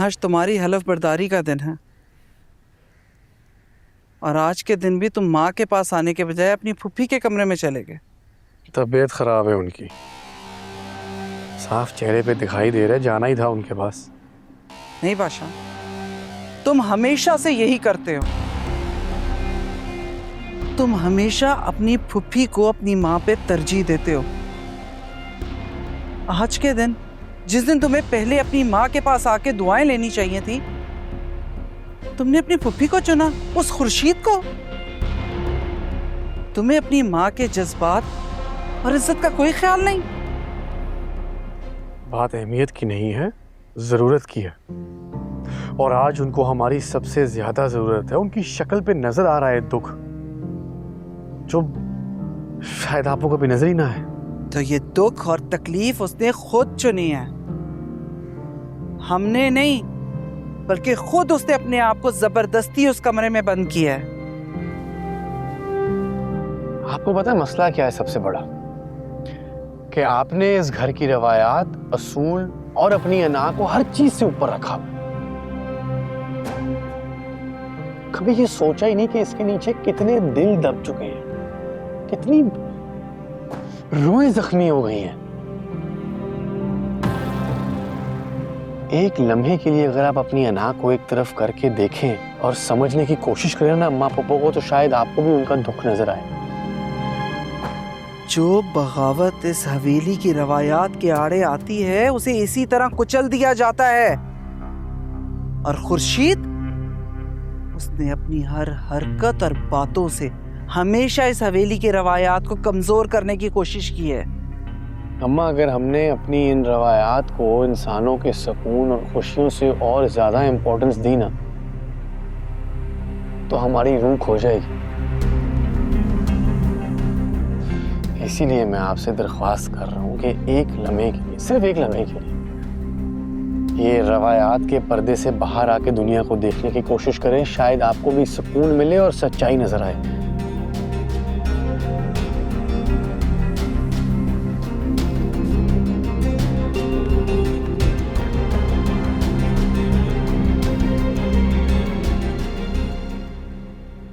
आज तुम्हारी हलफ बर्दारी का दिन है और आज के दिन भी तुम माँ के पास आने के बजाय अपनी फूफी के कमरे में चले गए। तबीयत खराब है उनकी, साफ चेहरे पे दिखाई दे रहा है, जाना ही था उनके पास। नहीं बादशाह, तुम हमेशा से यही करते हो। तुम हमेशा अपनी फूफी को अपनी माँ पे तरजीह देते हो। आज के दिन, जिस दिन तुम्हें पहले अपनी माँ के पास आके दुआएं लेनी चाहिए थी, तुमने अपनी फूफी को चुना, उस खुर्शीद को। तुम्हें अपनी माँ के जज्बात और इज्जत का कोई ख्याल नहीं। बात अहमियत की नहीं है, जरूरत की है। और आज उनको हमारी सबसे ज्यादा जरूरत है। उनकी शक्ल पे नजर आ रहा है दुख, जो शायद आपको कभी नजर ही ना है। तो ये दुख और तकलीफ उसने खुद चुनी है, हमने नहीं, बल्कि खुद उसने अपने आप को जबरदस्ती उस कमरे में बंद किया है। आपको पता है मसला क्या है सबसे बड़ा? कि आपने इस घर की रवायात, असूल और अपनी अना को हर चीज से ऊपर रखा। कभी ये सोचा ही नहीं कि इसके नीचे कितने दिल दब चुके हैं, कितनी रूहें जख्मी हो गई हैं। एक लम्हे के लिए अगर आप अपनी अना को एक तरफ करके देखें और समझने की कोशिश करें ना अम्मा पापा को, तो शायद आपको भी उनका दुख नजर आए। जो बगावत इस हवेली की रवायात के आड़े आती है, उसे इसी तरह कुचल दिया जाता है। और खुर्शीद, उसने अपनी हर हरकत और बातों से हमेशा इस हवेली की रवायात को कमजोर करने की कोशिश की है। अम्मा, अगर हमने अपनी इन रवायात को इंसानों के सुकून और खुशियों से और ज्यादा इंपॉर्टेंस दी ना, तो हमारी रूह खो जाएगी। इसीलिए मैं आपसे दरख्वास्त कर रहा हूँ कि एक लम्हे के लिए, सिर्फ एक लम्हे के लिए, ये रवायात के पर्दे से बाहर आके दुनिया को देखने की कोशिश करें। शायद आपको भी सुकून मिले और सच्चाई नजर आए।